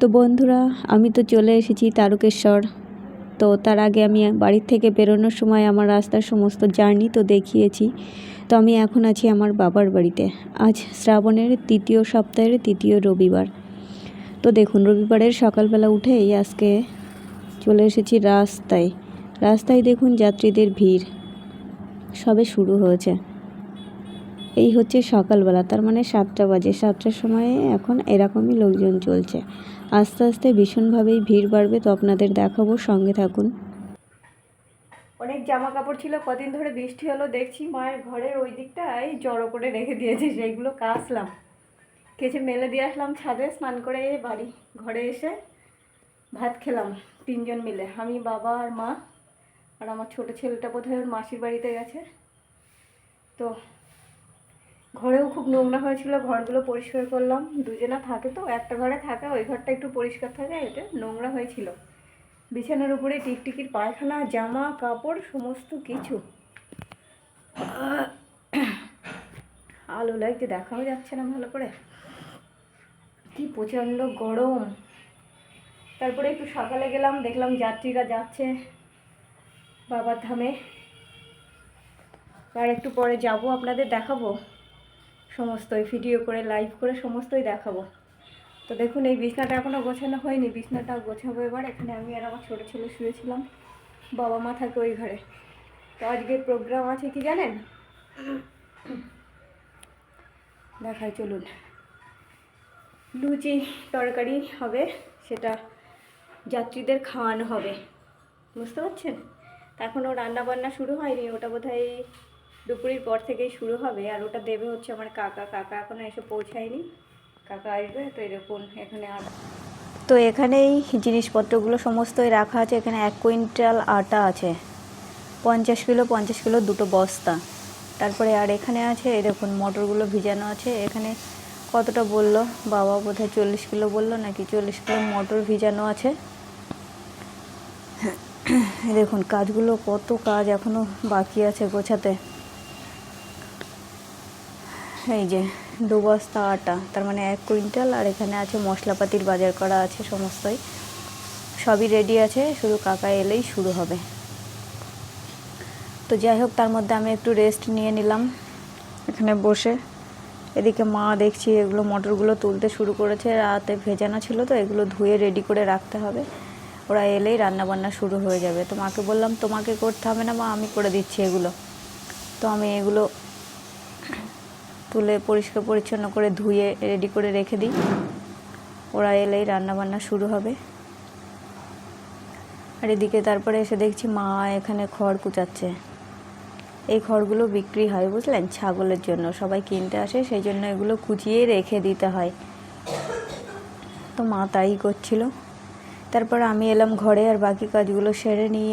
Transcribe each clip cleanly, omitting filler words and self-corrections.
তো বন্ধুরা, আমি তো চলে এসেছি তারকেশ্বর। তো তার আগে আমি বাড়ির থেকে বেরোনোর সময় আমার রাস্তার সমস্ত জার্নি তো দেখিয়েছি। তো আমি এখন আছি আমার বাবার বাড়িতে। আজ শ্রাবণের ৩য় সপ্তাহের ৩য় রবিবার। তো দেখুন, রবিবারের সকালবেলা উঠেই আজকে চলে এসেছি রাস্তায় দেখুন যাত্রীদের ভিড় সবে শুরু হয়েছে। এই হচ্ছে সকালবেলা, তার মানে 7টা বাজে। 7টার সময়ে এখন এরকমই লোকজন চলছে। আস্তে আস্তে ভীষণভাবেই ভিড় বাড়বে, তো আপনাদের দেখাবো, সঙ্গে থাকুন। অনেক জামা কাপড় ছিল, কদিন ধরে বৃষ্টি হলো, দেখছি মায়ের ঘরের ওই দিকটায় জড়ো করে রেখে দিয়েছে, সেইগুলো কাচলাম, কেচে মেলে দিয়ে আসলাম ছাদে। স্নান করে ঘরে এসে ভাত খেলাম 3জন মিলে, আমি, বাবা আর মা। আর আমার ছোটো ছেলেটা বোধহয় ওর মাসির বাড়িতে গেছে। তো ঘরেও খুব নোংরা হয়েছিল, ঘরগুলো পরিষ্কার করলাম। দুজনা থাকে তো, একটা ঘরে থাকে, ওই ঘরটা একটু পরিষ্কার থাকে, এটা নোংরা হয়েছিল। বিছানার উপরে টিকটিকির পায়খানা, জামা কাপড় সমস্ত কিছু। আলো লাগতে দেখাও যাচ্ছে না ভালো করে, কি প্রচণ্ড গরম। তারপরে একটু সকালে গেলাম, দেখলাম যাত্রীরা যাচ্ছে বাবার ধামে। আর একটু পরে যাব, আপনাদের দেখাবো সমস্তই, ভিডিও করে লাইভ করে সমস্তই দেখাবো। তো দেখুন, এই বিছনাটা এখনও গোছানো হয়নি, বিছনাটা গোছাবো এবার। এখানে আমি আর আমার ছোটো ছেলে শুয়েছিলাম, বাবা মা থাকে ওই ঘরে। তো আজকে প্রোগ্রাম আছে কি জানেন? দেখাই চলুন। লুচি তরকারি হবে, সেটা যাত্রীদের খাওয়ানো হবে, বুঝতে পারছেন? এখনও রান্না বান্না শুরু হয়নি, ওটা বোধহয় দুপুরের পর থেকেই শুরু হবে। আর ওটা দেবে হচ্ছে আমার কাকা এখনও এসে পৌঁছায়নি, কাকা আসবে। তো এরকম এখানে তো এখানেই জিনিসপত্রগুলো সমস্তই রাখা আছে। এখানে 1 কুইন্টাল আটা আছে, 50 কিলো 2টো বস্তা। তারপরে আর এখানে আছে, এই দেখুন মটরগুলো ভিজানো আছে। এখানে কতটা বললো বাবা, বোধহয় 40 কিলো বললো, নাকি 40 কিলো মটর ভিজানো আছে। দেখুন কাজগুলো, কত কাজ এখনও বাকি আছে গোছাতে। এই যে 2 বস্তা আটা, তার মানে 1 কুইন্টাল। আর এখানে আছে মশলাপাতির বাজার করা আছে, সমস্তই সবই রেডি আছে, শুধু কাকা এলেই শুরু হবে। তো যাই হোক, তার মধ্যে আমি একটু রেস্ট নিয়ে নিলাম এখানে বসে। এদিকে মা দেখছি এগুলো মটরগুলো তুলতে শুরু করেছে, রাতে ভেজানো ছিল তো, এগুলো ধুয়ে রেডি করে রাখতে হবে, ওরা এলেই রান্নাবান্না শুরু হয়ে যাবে। তো মাকে বললাম, তোমাকে করতে হবে না মা, আমি করে দিচ্ছি এগুলো। তো আমি এগুলো তুলে পরিষ্কার পরিচ্ছন্ন করে ধুয়ে রেডি করে রেখে দিই, ওরা এলেই রান্নাবান্না শুরু হবে। আর এদিকে তারপরে এসে দেখছি মা এখানে খড় কুচাচ্ছে। এই খড়গুলো বিক্রি হয়, বুঝলেন, ছাগলের জন্য সবাই কিনতে আসে, সেই জন্য এগুলো কুচিয়ে রেখে দিতে হয়। তো মা তাই করছিল। তারপর আমি এলাম ঘরে, আর বাকি কাজগুলো সেরে নিই।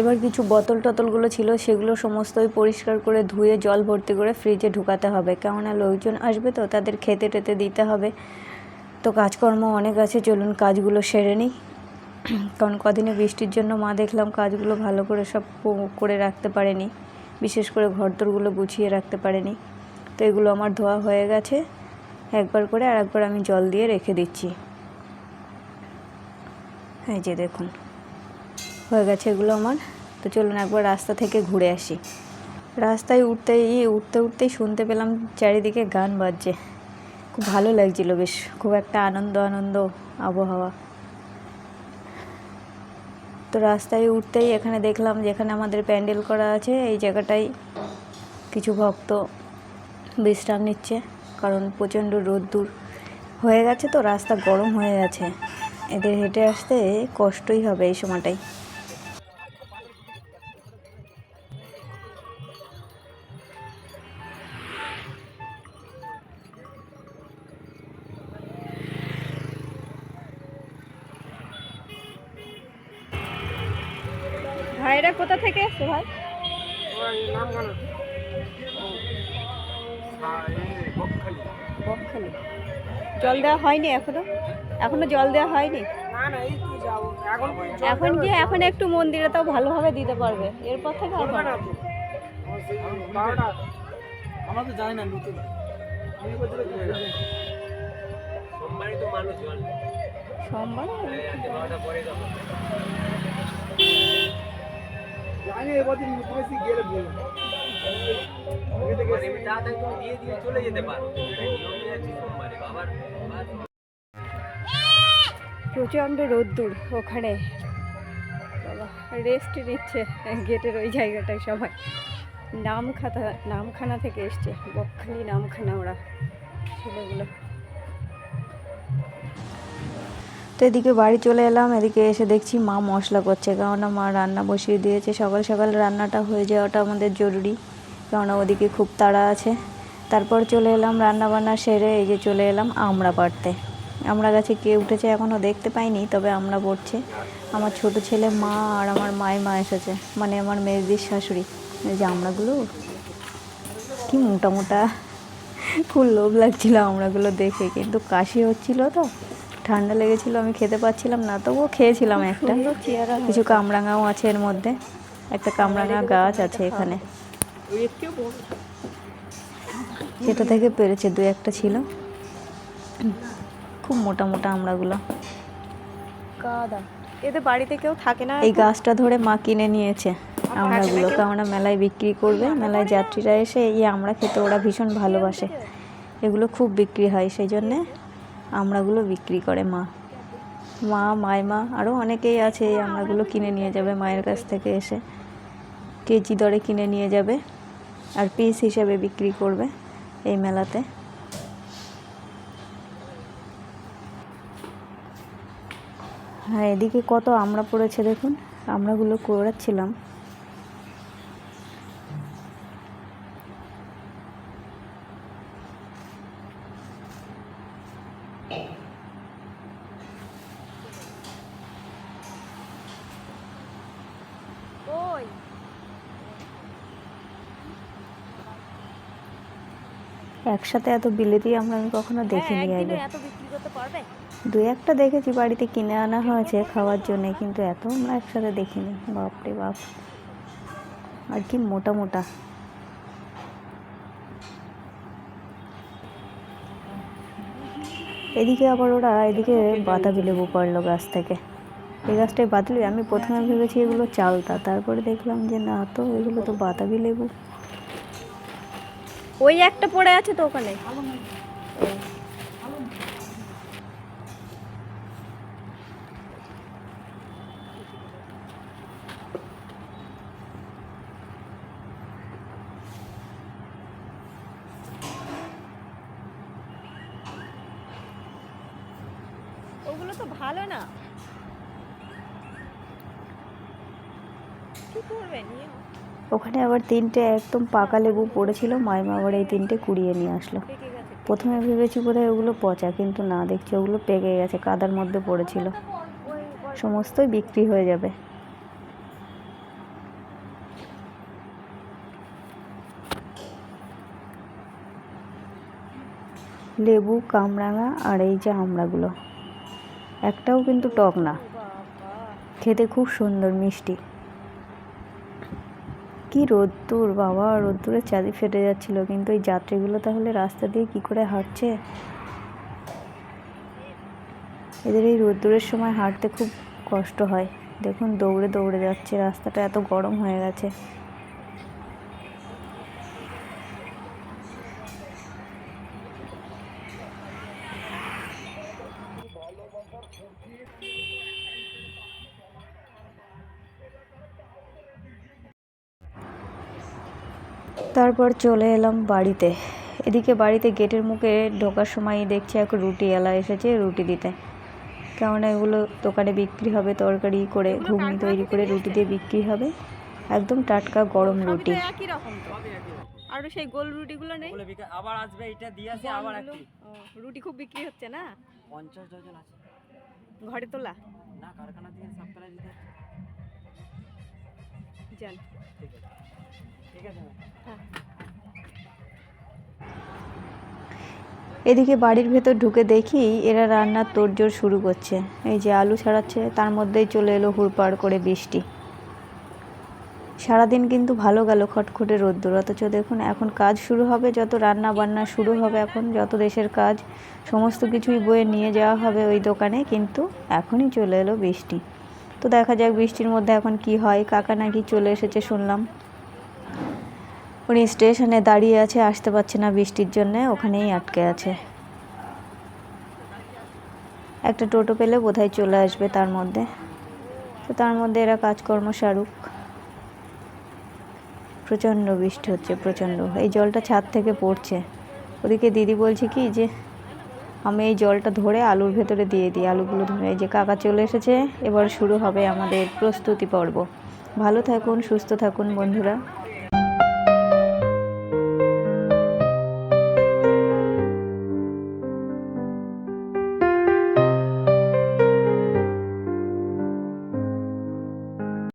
এবার কিছু বোতল টতলগুলো ছিল, সেগুলো সমস্তই পরিষ্কার করে ধুয়ে জল ভর্তি করে ফ্রিজে ঢুকাতে হবে, কেননা লোকজন আসবে তো, তাদের খেতে টেতে দিতে হবে। তো কাজকর্ম অনেক আছে, চলুন কাজগুলো সেরে নিই। কারণ কদিনে বৃষ্টির জন্য মা দেখলাম কাজগুলো ভালো করে সব করে রাখতে পারেনি, বিশেষ করে ঘরদোরগুলো গুছিয়ে রাখতে পারেনি। তো এগুলো আমার ধোয়া হয়ে গেছে একবার করে, আর একবার আমি জল দিয়ে রেখে দিচ্ছি। এই যে দেখুন হয়ে গেছে এগুলো আমার। তো চলুন একবার রাস্তা থেকে ঘুরে আসি। রাস্তায় উঠতেই শুনতে পেলাম চারিদিকে গান বাজছে, খুব ভালো লাগছিল, বেশ খুব একটা আনন্দ আবহাওয়া। তো রাস্তায় উঠতেই এখানে দেখলাম, যেখানে আমাদের প্যান্ডেল করা আছে, এই জায়গাটায় কিছু ভক্ত বিশ্রাম নিচ্ছে, কারণ প্রচণ্ড রোদ্দুর হয়ে গেছে, তো রাস্তা গরম হয়ে গেছে, এদের হেঁটে আসতে কষ্টই হবে এই সময়টাই। ভাইরা কোথা থেকে এসছো ভাই? বকখালি। জল দেওয়া হয়নি এখনো জল দেওয়া হয়নি। এখন গিয়ে এখন একটু মন্দিরে তাও ভালোভাবে দিতে পারবে, এরপর থেকে আর পারবে না। আমরা তো জানি না, নতুন সোমবার প্রচণ্ড রোদ্দুর ওখানে, বাবা রেস্ট নিচ্ছে গেটের ওই জায়গাটায় সবাই। নামখানা থেকে এসছে, বকখালি নামখানা ওরা ছেলেগুলো। তো এদিকে বাড়ি চলে এলাম, এদিকে এসে দেখছি মা মশলা করছে, কেননা মা রান্না বসিয়ে দিয়েছে। সকাল সকাল রান্নাটা হয়ে যাওয়াটা আমাদের জরুরি, কেননা ওদিকে খুব তাড়া আছে। তারপর চলে এলাম রান্না বান্না সেরে, এই যে চলে এলাম আমড়া পাড়তে। আমড়া গাছে কে উঠেছে এখনও দেখতে পাইনি, তবে আমড়া পড়ছে। আমার ছোট ছেলে, মা আর আমার মা এসেছে, মানে আমার মেজদির শাশুড়ি। এই যে আমড়াগুলো কি মোটা মোটা, খুব লোভ লাগছিল আমড়াগুলো দেখে, কিন্তু কাশি হচ্ছিল তো, ঠান্ডা লেগেছিল, আমি খেতে পাচ্ছিলাম না, তবুও খেয়েছিলাম একটা। কিছু কামরাঙাও আছে এর মধ্যে, একটা কামরাঙা গাছ আছে এখানে, সেটা থেকে পেরেছে, দু একটা ছিল। খুব মোটা মোটা আমড়াগুলো। এদের বাড়িতে কেউ থাকে না। এই গাছটা ধরে মা কিনে নিয়েছে আমড়াগুলো, কেননা মেলায় বিক্রি করবে। মেলায় যাত্রীরা এসে এই আমড়া খেতে ওরা ভীষণ ভালোবাসে, এগুলো খুব বিক্রি হয়, সেই জন্যে আমড়াগুলো বিক্রি করে মাইমা আরও অনেকেই আছে। এই আমড়াগুলো কিনে নিয়ে যাবে মায়ের কাছ থেকে এসে, কেজি দরে কিনে নিয়ে যাবে আর পিস হিসেবে বিক্রি করবে এই মেলাতে। হ্যাঁ, এদিকে কত আমড়া পড়েছে দেখুন, আমড়াগুলো কুড়াচ্ছিলাম। একসাথে এত বিলেতি আমরা আমি কখনো দেখিনি আগে। দু একটা দেখেছি, বাড়িতে কিনে আনা হয়েছে খাওয়ার জন্য, কিন্তু এত আমরা একসাথে দেখিনি। বাপরে বাপ, আর কি মোটা মোটা। এদিকে আবার এদিকে বাতাবি লেবু পড়লো গাছ থেকে। এই গাছটায় বাতাবি, আমি প্রথমে ভেবেছি এগুলো চালতা, তারপরে দেখলাম যে না, তো এগুলো তো বাতাবি লেবু। ওই একটা পড়ে আছে তো ওখানে। ওগুলো তো ভালো না, কি করবে নিয়ে। ওখানে আবার তিনটে একদম পাকা লেবু পড়েছিল, মাইমা আবার এই তিনটে কুড়িয়ে নিয়ে আসলো। প্রথমে ভেবেছি বোধহয় ওগুলো পচা, কিন্তু না, দেখছি ওগুলো পেকে গেছে, কাদার মধ্যে পড়েছিল। সমস্তই বিক্রি হয়ে যাবে। লেবু, কামরাঙা আর এই যে আমড়াগুলো, একটাও কিন্তু টক না, খেতে খুব সুন্দর মিষ্টি। কি রোদ্দুর বাবা, রোদ্দুরে চাঁদি ফেটে যাচ্ছিল, কিন্তু এই যাত্রীগুলো তাহলে রাস্তা দিয়ে কি করে হাঁটছে। এদের এই রোদ্দুরের সময় হাঁটতে খুব কষ্ট হয়। দেখুন দৌড়ে দৌড়ে যাচ্ছে, রাস্তাটা এত গরম হয়ে গেছে। তারপর চলে এলাম বাড়িতে। এদিকে বাড়িতে গেটের মুখে ঢোকার সময় দেখছি এক রুটিওয়ালা এসেছে রুটি দিতে, কেননা এগুলো দোকানে বিক্রি হবে, তরকারি করে ঘুগনি তৈরি করে রুটি দিয়ে বিক্রি হবে, একদম টাটকা গরম রুটি। আর সেই গোল রুটিগুলো নেই, আবার আসবে, এটা দিয়েছে আবার একটি রুটি খুব বিক্রি হচ্ছে না। 50 ডজন আছে ঘরে তোলা না, কারখানা থেকে সপ্তাহে দিতে যান। ঠিক আছে। হ্যাঁ, এদিকে বাড়ির ভেতর ঢুকে দেখি এরা রান্নার তোড়জোড় শুরু করছে। এই যে আলু ছাড়াচ্ছে, তার মধ্যেই চলে এলো হুড়পাড় করে বৃষ্টি। সারাদিন কিন্তু ভালো গেল খটখটে রোদ্দুর, অথচ দেখুন এখন কাজ শুরু হবে, যত রান্না বান্না শুরু হবে, এখন যত দেশের কাজ সমস্ত কিছুই বয়ে নিয়ে যাওয়া হবে ওই দোকানে, কিন্তু এখনই চলে এলো বৃষ্টি। তো দেখা যাক বৃষ্টির মধ্যে এখন কি হয়। কাকা নাকি চলে এসেছে শুনলাম, উনি স্টেশনে দাঁড়িয়ে আছে, আসতে পারছে না বৃষ্টির জন্যে, ওখানেই আটকে আছে। একটা টোটো পেলে বোধহয় চলে আসবে তার মধ্যে। তো তার মধ্যে এরা কাজকর্ম সারুক। প্রচণ্ড বৃষ্টি হচ্ছে, প্রচণ্ড। এই জলটা ছাদ থেকে পড়ছে। ওদিকে দিদি বলছে কি যে আমি এই জলটা ধরে আলুর ভেতরে দিয়ে দিই, আলুগুলো ধরে। এই যে কাকা চলে এসেছে, এবার শুরু হবে আমাদের প্রস্তুতি পর্ব। ভালো থাকুন, সুস্থ থাকুন বন্ধুরা।